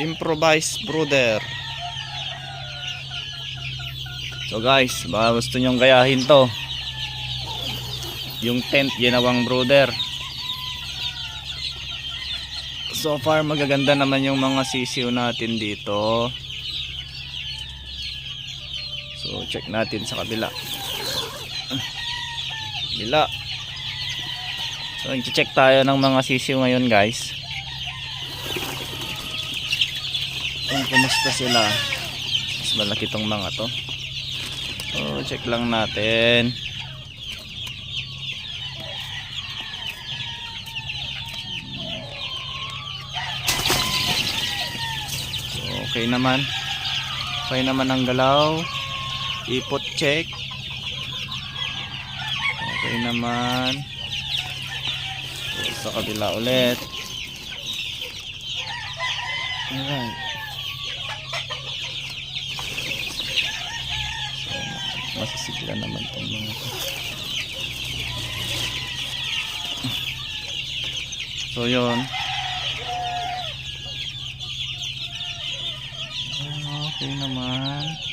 Improvise brooder. So guys, baka gusto nyong gayahin to. Yung tent ginawang brooder. So far magaganda naman yung mga sisiw natin dito. So check natin sa kabila. Kabila. So i-check tayo ng mga sisiw ngayon guys. Kung kumusta sila. Mas malaki tong mga to. So check lang natin. Okay naman. Okay naman ang galaw. Ipot check. Okay naman. So, sa kabila ulit. Alright. So, masisigla naman itong mga ito. So yun. Okay naman.